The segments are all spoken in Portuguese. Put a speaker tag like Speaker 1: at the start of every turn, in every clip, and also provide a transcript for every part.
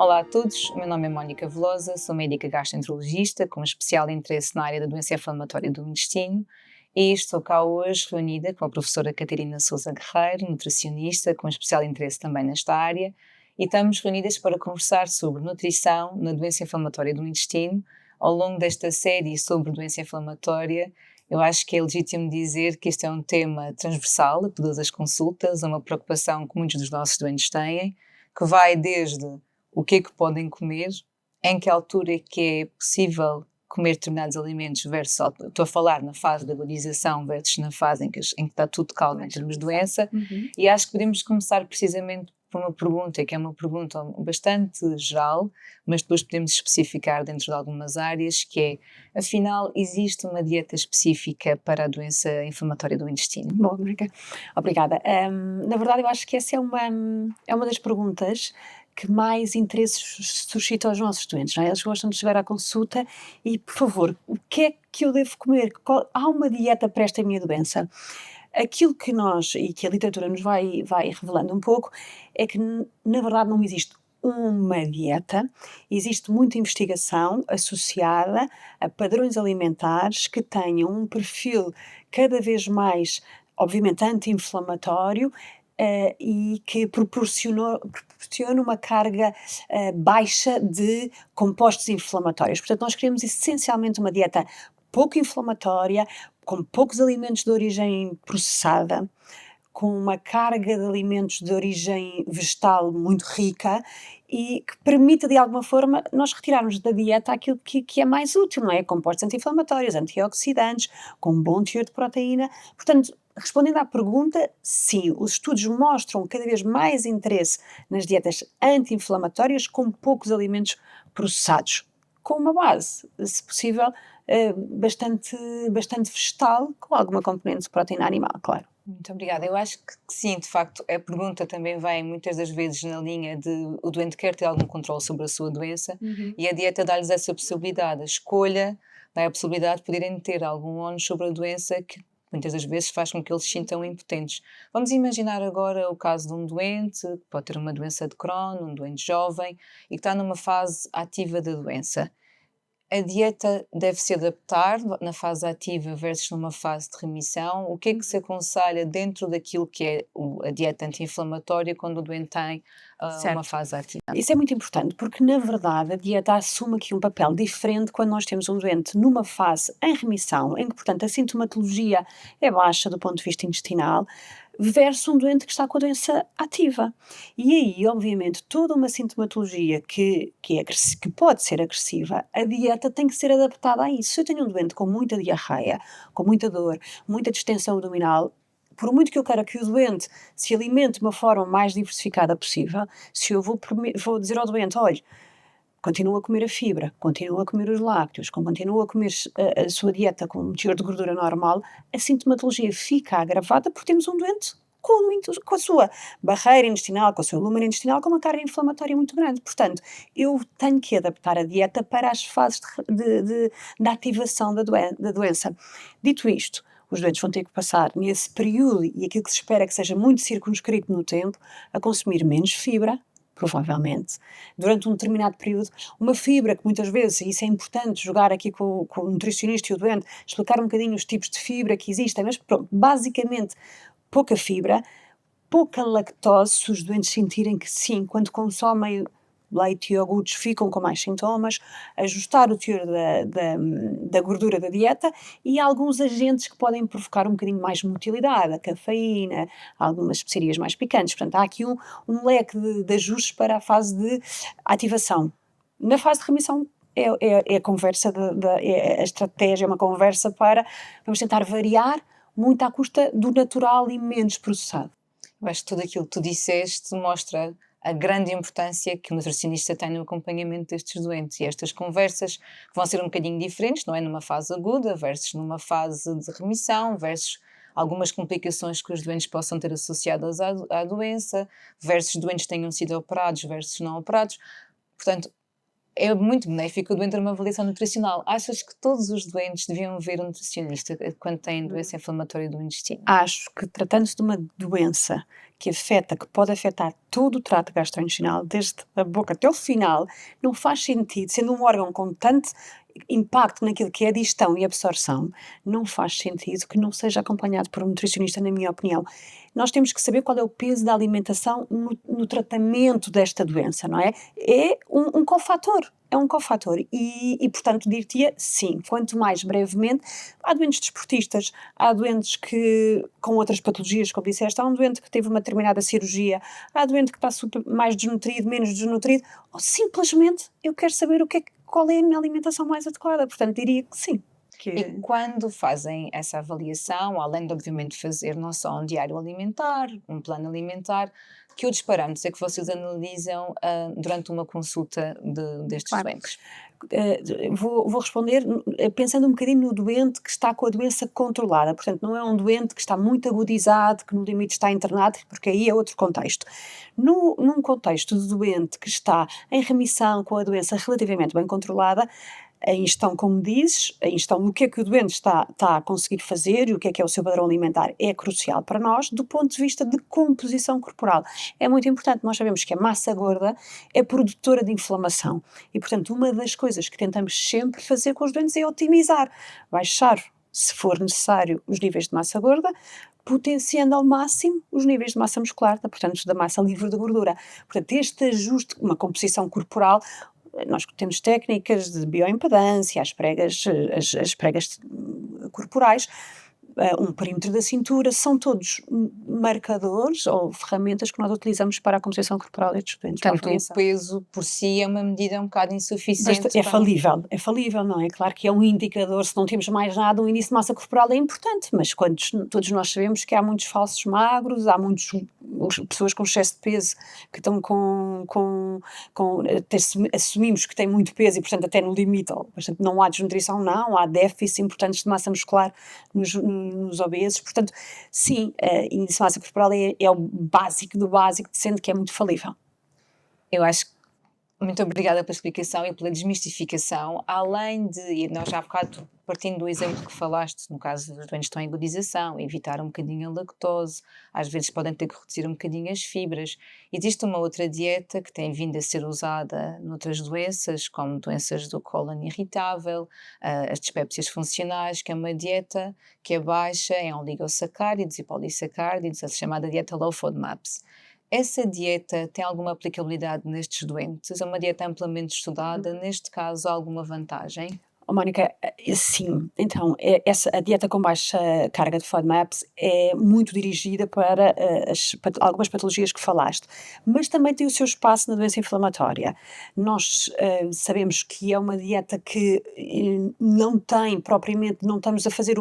Speaker 1: Olá a todos, o meu nome é Mónica Velosa, sou médica gastroenterologista com especial interesse na área da doença inflamatória do intestino e estou cá hoje reunida com a professora Catarina Sousa Guerreiro, nutricionista com especial interesse também nesta área, e estamos reunidas para conversar sobre nutrição na doença inflamatória do intestino. Ao longo desta série sobre doença inflamatória, eu acho que é legítimo dizer que este é um tema transversal a todas as consultas, uma preocupação que muitos dos nossos doentes têm, que vai desde o que é que podem comer, em que altura é que é possível comer determinados alimentos versus, estou a falar na fase da agudização versus na fase em que está tudo calmo em termos de doença, e acho que podemos começar precisamente por uma pergunta, que é uma pergunta bastante geral, mas depois podemos especificar dentro de algumas áreas, que é, afinal, existe uma dieta específica para a doença inflamatória do intestino?
Speaker 2: Bom, Mónica, obrigada. Na verdade, eu acho que essa é uma das perguntas que mais interesse suscita aos nossos doentes, não é? Eles gostam de chegar à consulta e, por favor, o que é que eu devo comer? Há uma dieta para esta minha doença? Aquilo que nós, e que a literatura nos vai revelando um pouco, é que, na verdade, não existe uma dieta, existe muita investigação associada a padrões alimentares que tenham um perfil cada vez mais, obviamente, anti-inflamatório, e que proporciona uma carga baixa de compostos inflamatórios. Portanto, nós queremos essencialmente uma dieta pouco inflamatória, com poucos alimentos de origem processada, com uma carga de alimentos de origem vegetal muito rica e que permita, de alguma forma, nós retirarmos da dieta aquilo que é mais útil, não é? Compostos anti-inflamatórios, antioxidantes, com um bom teor de proteína. Portanto, respondendo à pergunta, sim, os estudos mostram cada vez mais interesse nas dietas anti-inflamatórias com poucos alimentos processados, com uma base, se possível, bastante vegetal, com alguma componente de proteína animal, claro.
Speaker 1: Muito obrigada. Eu acho que sim, de facto, a pergunta também vem muitas das vezes na linha de o doente quer ter algum controle sobre a sua doença e a dieta dá-lhes essa possibilidade, a escolha, dá a possibilidade de poderem ter algum ónus sobre a doença que muitas das vezes faz com que eles se sintam impotentes. Vamos imaginar agora o caso de um doente, que pode ter uma doença de Crohn, um doente jovem e que está numa fase ativa da doença. A dieta deve se adaptar na fase ativa versus numa fase de remissão? O que é que se aconselha dentro daquilo que é a dieta anti-inflamatória quando o doente tem uma
Speaker 2: Certo.
Speaker 1: fase ativa?
Speaker 2: Isso é muito importante, porque na verdade a dieta assume aqui um papel diferente quando nós temos um doente numa fase em remissão, em que, portanto, a sintomatologia é baixa do ponto de vista intestinal, versus um doente que está com a doença ativa. E aí, obviamente, toda uma sintomatologia que pode ser agressiva, a dieta tem que ser adaptada a isso. Se eu tenho um doente com muita diarreia, com muita dor, muita distensão abdominal, por muito que eu queira que o doente se alimente de uma forma mais diversificada possível, se eu vou dizer ao doente, olha, continua a comer a fibra, continua a comer os lácteos, continua a comer a sua dieta com um teor de gordura normal, a sintomatologia fica agravada porque temos um doente com a sua barreira intestinal, com o seu lumen intestinal, com uma carga inflamatória muito grande. Portanto, eu tenho que adaptar a dieta para as fases de ativação da doença. Dito isto, os doentes vão ter que passar nesse período, e aquilo que se espera que seja muito circunscrito no tempo, a consumir menos fibra, provavelmente, durante um determinado período, uma fibra que muitas vezes, e isso é importante, jogar aqui com o nutricionista e o doente, explicar um bocadinho os tipos de fibra que existem, mas pronto, basicamente pouca fibra, pouca lactose, se os doentes sentirem que sim, quando consomem leite e iogurtes ficam com mais sintomas, ajustar o teor da gordura da dieta e alguns agentes que podem provocar um bocadinho mais de motilidade, a cafeína, algumas especiarias mais picantes. Portanto, há aqui um leque de ajustes para a fase de ativação. Na fase de remissão, é a conversa, é a estratégia, é uma conversa para, vamos tentar variar muito à custa do natural e menos processado.
Speaker 1: Eu acho que tudo aquilo que tu disseste mostra a grande importância que o nutricionista tem no acompanhamento destes doentes e estas conversas que vão ser um bocadinho diferentes, não é? Numa fase aguda versus numa fase de remissão versus algumas complicações que os doentes possam ter associadas à doença versus doentes que tenham sido operados versus não operados. Portanto, é muito benéfico o doente ter uma avaliação nutricional. Achas que todos os doentes deviam ver um nutricionista quando têm doença inflamatória do intestino?
Speaker 2: Acho que tratando-se de uma doença que pode afetar todo o trato gastrointestinal, desde a boca até o final, não faz sentido, sendo um órgão com tanto impacto naquilo que é a digestão e absorção, não faz sentido que não seja acompanhado por um nutricionista, na minha opinião. Nós temos que saber qual é o peso da alimentação no tratamento desta doença, não é? É um cofator. É um cofator portanto, dir-te-ia, sim, quanto mais brevemente. Há doentes desportistas, há doentes com outras patologias, como disseste, há um doente que teve uma determinada cirurgia, há doente que está mais desnutrido, menos desnutrido, ou simplesmente eu quero saber qual é a minha alimentação mais adequada. Portanto, diria que sim.
Speaker 1: E quando fazem essa avaliação, além de obviamente fazer não só um diário alimentar, um plano alimentar, que outros parâmetros é que vocês analisam durante uma consulta destes
Speaker 2: Claro.
Speaker 1: doentes?
Speaker 2: Vou responder pensando um bocadinho no doente que está com a doença controlada. Portanto, não é um doente que está muito agudizado, que no limite está internado, porque aí é outro contexto. Num contexto de doente que está em remissão, com a doença relativamente bem controlada, a ingestão, como dizes, a ingestão, o que é que o doente está a conseguir fazer e o que é o seu padrão alimentar é crucial para nós do ponto de vista de composição corporal. É muito importante, nós sabemos que a massa gorda é produtora de inflamação e, portanto, uma das coisas que tentamos sempre fazer com os doentes é otimizar, baixar, se for necessário, os níveis de massa gorda, potenciando ao máximo os níveis de massa muscular, portanto, da massa livre de gordura. Portanto, este ajuste, uma composição corporal, nós temos técnicas de bioimpedância, as pregas corporais, um perímetro da cintura, são todos marcadores ou ferramentas que nós utilizamos para a composição corporal destes doentes.
Speaker 1: Portanto, o peso por si é uma medida um bocado insuficiente.
Speaker 2: É falível, não é? Claro que é um indicador, se não temos mais nada, um índice de massa corporal é importante, mas todos nós sabemos que há muitos falsos magros, há muitas pessoas com excesso de peso que estão até assumimos que têm muito peso e, portanto, até no limite, portanto, não há desnutrição, não, há déficits importantes de massa muscular nos obesos, portanto, sim, índice de massa corporal é o básico do básico, sendo que é muito falível.
Speaker 1: Eu acho que muito obrigada pela explicação e pela desmistificação, além de, e nós já há bocado, partindo do exemplo que falaste, no caso dos doentes que estão em agudização, evitar um bocadinho a lactose, às vezes podem ter que reduzir um bocadinho as fibras. Existe uma outra dieta que tem vindo a ser usada noutras doenças, como doenças do cólon irritável, as dispépsias funcionais, que é uma dieta que é baixa em oligosacáridos e polissacáridos, a chamada dieta Low FODMAPs. Essa dieta tem alguma aplicabilidade nestes doentes? É uma dieta amplamente estudada? Neste caso, há alguma vantagem?
Speaker 2: Mónica, sim. Então, a dieta com baixa carga de FODMAPs é muito dirigida para algumas patologias que falaste, mas também tem o seu espaço na doença inflamatória. Nós sabemos que é uma dieta que não tem propriamente, não estamos a fazer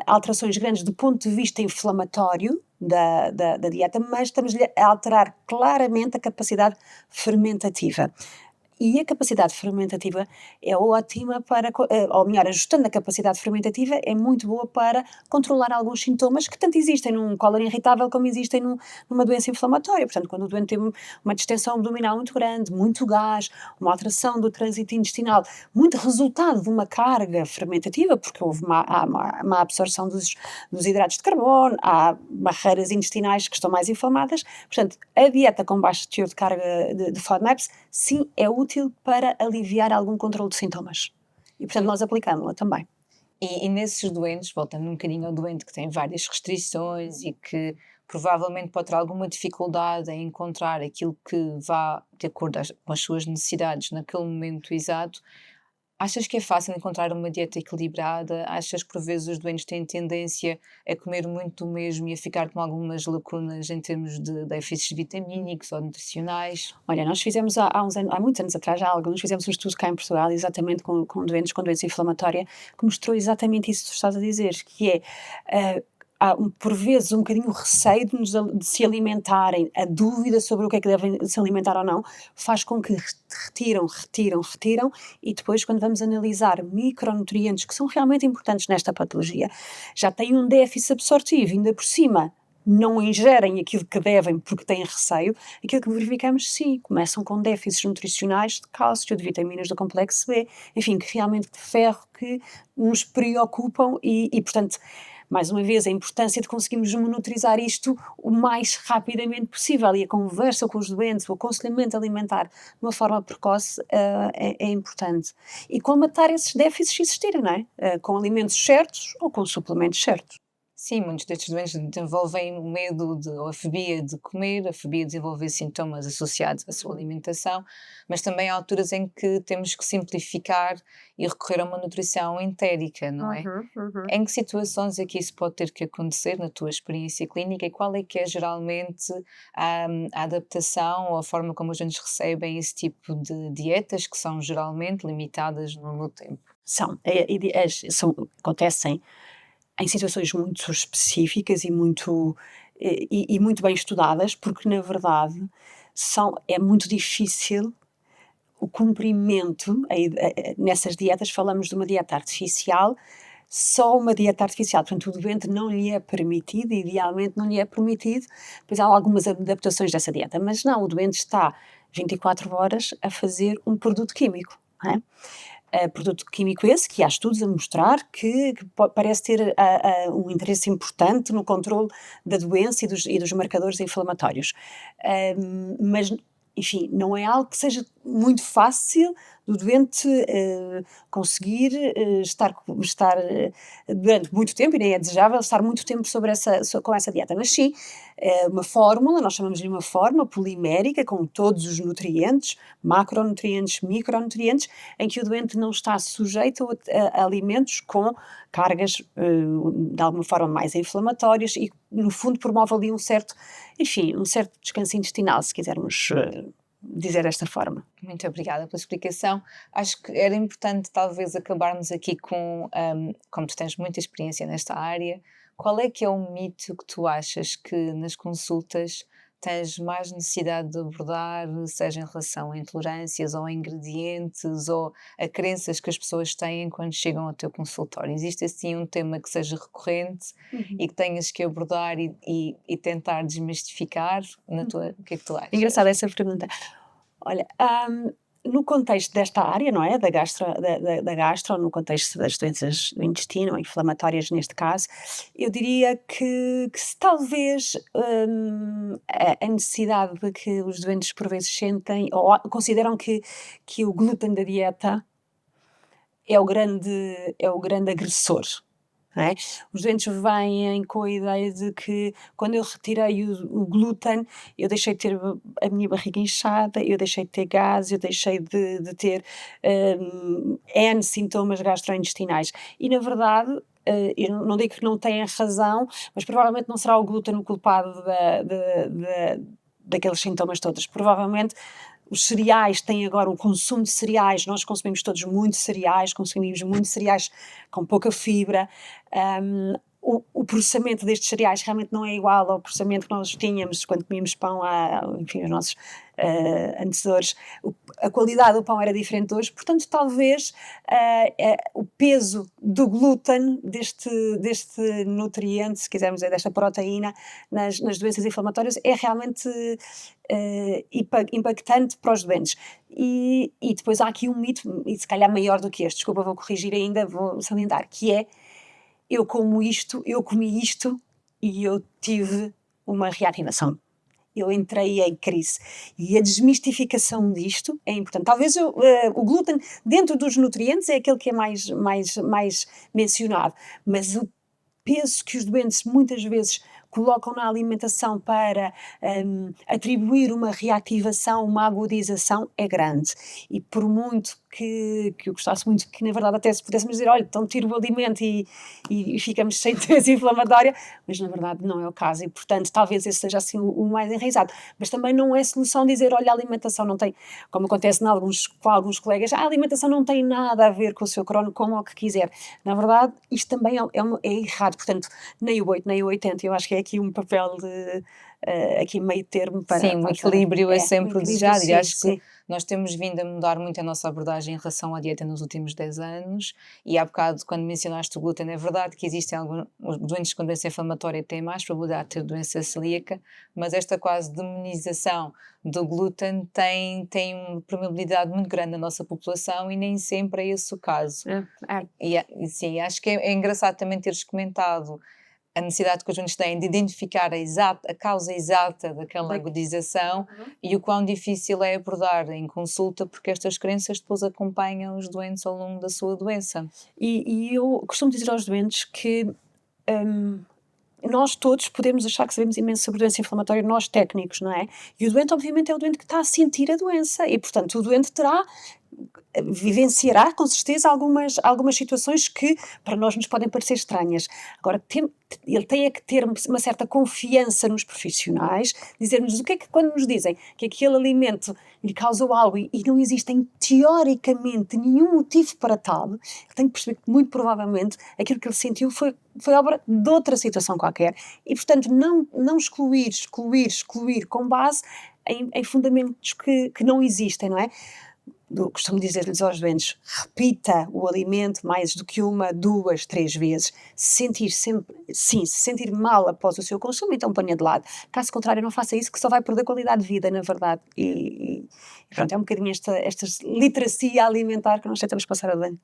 Speaker 2: alterações grandes do ponto de vista inflamatório da dieta, mas estamos a alterar claramente a capacidade fermentativa. E a capacidade fermentativa é ótima ou melhor, ajustando a capacidade fermentativa, é muito boa para controlar alguns sintomas que tanto existem num cólon irritável como existem numa doença inflamatória. Portanto, quando o doente tem uma distensão abdominal muito grande, muito gás, uma alteração do trânsito intestinal, muito resultado de uma carga fermentativa, porque houve uma absorção dos hidratos de carbono, há barreiras intestinais que estão mais inflamadas. Portanto, a dieta com baixo teor de carga de FODMAPs, sim, é útil para aliviar algum controle de sintomas. E, portanto, nós aplicámos-la também.
Speaker 1: E nesses doentes, voltando um bocadinho ao doente que tem várias restrições e que provavelmente pode ter alguma dificuldade em encontrar aquilo que vá de acordo com as suas necessidades naquele momento exato, achas que é fácil encontrar uma dieta equilibrada? Achas que por vezes os doentes têm tendência a comer muito do mesmo e a ficar com algumas lacunas em termos de déficits vitamínicos ou nutricionais?
Speaker 2: Olha, nós fizemos há muitos anos atrás, fizemos um estudo cá em Portugal, exatamente com doentes com doença inflamatória, que mostrou exatamente isso que tu estás a dizer, que é, há por vezes um bocadinho o receio de se alimentarem, a dúvida sobre o que é que devem se alimentar ou não, faz com que retiram, e depois quando vamos analisar micronutrientes que são realmente importantes nesta patologia, já têm um déficit absortivo, ainda por cima, não ingerem aquilo que devem porque têm receio, aquilo que verificamos, sim, começam com déficits nutricionais de cálcio, de vitaminas do complexo B, enfim, que realmente de ferro, que nos preocupam portanto, mais uma vez, a importância de conseguirmos monitorizar isto o mais rapidamente possível, e a conversa com os doentes, o aconselhamento alimentar de uma forma precoce é importante. E colmatar esses déficits se existirem, não é? Com alimentos certos ou com suplementos certos.
Speaker 1: Sim, muitos destes doentes desenvolvem o medo ou a fobia de comer, a fobia de desenvolver sintomas associados à sua alimentação, mas também há alturas em que temos que simplificar e recorrer a uma nutrição entérica, não é?
Speaker 2: Uhum, uhum.
Speaker 1: Em que situações é que isso pode ter que acontecer na tua experiência clínica e qual é que é geralmente a adaptação ou a forma como os doentes recebem esse tipo de dietas que são geralmente limitadas no tempo?
Speaker 2: Acontecem em situações muito específicas e muito bem estudadas, porque na verdade é muito difícil o cumprimento, nessas dietas falamos de uma dieta artificial, só uma dieta artificial, portanto o doente não lhe é permitido, idealmente não lhe é permitido, pois há algumas adaptações dessa dieta, mas não, o doente está 24 horas a fazer um produto químico, não é? Produto químico esse que há estudos a mostrar que parece ter um interesse importante no controle da doença e dos marcadores inflamatórios. Mas, enfim, não é algo que seja muito fácil do doente conseguir estar durante muito tempo, e nem é desejável estar muito tempo com essa dieta. Mas sim, uma fórmula, nós chamamos-lhe uma fórmula polimérica, com todos os nutrientes, macronutrientes, micronutrientes, em que o doente não está sujeito a alimentos com cargas de alguma forma mais inflamatórias e, no fundo, promove ali um certo descanso intestinal, se quisermos dizer desta forma.
Speaker 1: Muito obrigada pela explicação. Acho que era importante talvez acabarmos aqui com, como tu tens muita experiência nesta área, qual é que é o mito que tu achas que nas consultas tens mais necessidade de abordar, seja em relação a intolerâncias ou a ingredientes ou a crenças que as pessoas têm quando chegam ao teu consultório? Existe assim um tema que seja recorrente e que tenhas que abordar e tentar desmistificar? O que é que tu achas?
Speaker 2: Engraçada essa pergunta. Olha, no contexto desta área, não é, da gastro, no contexto das doenças do intestino, inflamatórias neste caso, eu diria que se talvez, a necessidade de que os doentes por vezes sentem ou consideram que o glúten da dieta é o grande agressor, não é? Os doentes vêm com a ideia de que quando eu retirei o glúten, eu deixei de ter a minha barriga inchada, eu deixei de ter gases, eu deixei de ter N sintomas gastrointestinais. E na verdade, eu não digo que não têm razão, mas provavelmente não será o glúten o culpado daqueles sintomas todos. Provavelmente os cereais têm agora um consumo de cereais, nós consumimos todos muito cereais, consumimos muitos cereais com pouca fibra. O processamento destes cereais realmente não é igual ao processamento que nós tínhamos quando comíamos pão enfim, os nossos antecessores. A qualidade do pão era diferente hoje, portanto talvez o peso do glúten, deste nutriente, se quisermos dizer, desta proteína, nas doenças inflamatórias, é realmente impactante para os doentes. E depois há aqui um mito, e se calhar maior do que este, desculpa, vou corrigir ainda, vou salientar, que é: eu comi isto e eu tive uma reativação. Eu entrei em crise. E a desmistificação disto é importante. Talvez o glúten, dentro dos nutrientes, é aquele que é mais mencionado, mas o peso que os doentes muitas vezes colocam na alimentação para atribuir uma reativação, uma agudização, é grande. E por muito que eu gostasse muito que, na verdade, até se pudéssemos dizer: olha, então tiro o alimento e ficamos sem doença inflamatória, mas na verdade não é o caso, e portanto talvez esse seja assim o mais enraizado. Mas também não é solução dizer: olha, a alimentação não tem, como acontece com alguns colegas, a alimentação não tem nada a ver com o seu crono, como o que quiser. Na verdade, isto também é errado, portanto, nem o 8 nem o 80, eu acho que é aqui um papel aqui meio termo
Speaker 1: Sim, o equilíbrio é sempre o
Speaker 2: equilíbrio,
Speaker 1: desejado e acho
Speaker 2: sim.
Speaker 1: que nós temos vindo a mudar muito a nossa abordagem em relação à dieta nos últimos 10 anos e há bocado quando mencionaste o glúten é verdade que existem alguns os doentes com doença inflamatória têm mais probabilidade de ter doença celíaca, mas esta quase demonização do glúten tem uma probabilidade muito grande na nossa população e nem sempre é esse o caso.
Speaker 2: É.
Speaker 1: E sim, acho que é engraçado também teres comentado a necessidade que os doentes têm de identificar a causa exata daquela agudização e o quão difícil é abordar em consulta, porque estas crenças depois acompanham os doentes ao longo da sua doença.
Speaker 2: E eu costumo dizer aos doentes que nós todos podemos achar que sabemos imenso sobre doença inflamatória, nós técnicos, não é? E o doente, obviamente, é o doente que está a sentir a doença e, portanto, o doente vivenciará com certeza algumas situações que para nós nos podem parecer estranhas. Agora, ele tem é que ter uma certa confiança nos profissionais, dizer-nos o que é que quando nos dizem que aquele alimento lhe causou algo e não existem teoricamente nenhum motivo para tal, ele tem que perceber que muito provavelmente aquilo que ele sentiu foi obra de outra situação qualquer e, portanto, não excluir com base em fundamentos que não existem, não é? Costumo dizer-lhes aos doentes, repita o alimento mais do que 1, 2, 3 vezes. Se sentir mal após o seu consumo, então ponha de lado. Caso contrário, não faça isso, que só vai perder qualidade de vida, na verdade. E pronto, é um bocadinho esta literacia alimentar que nós tentamos passar adiante.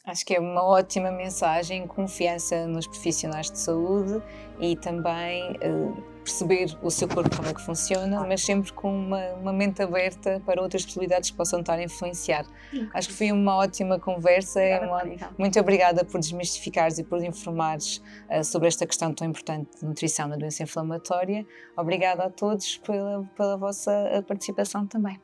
Speaker 1: Acho que é uma ótima mensagem, confiança nos profissionais de saúde e também perceber o seu corpo como é que funciona, mas sempre com uma mente aberta para outras possibilidades que possam estar a influenciar. Acho que foi uma ótima conversa. Muito obrigada por desmistificares e por informares sobre esta questão tão importante de nutrição na doença inflamatória. Obrigada a todos pela vossa participação também.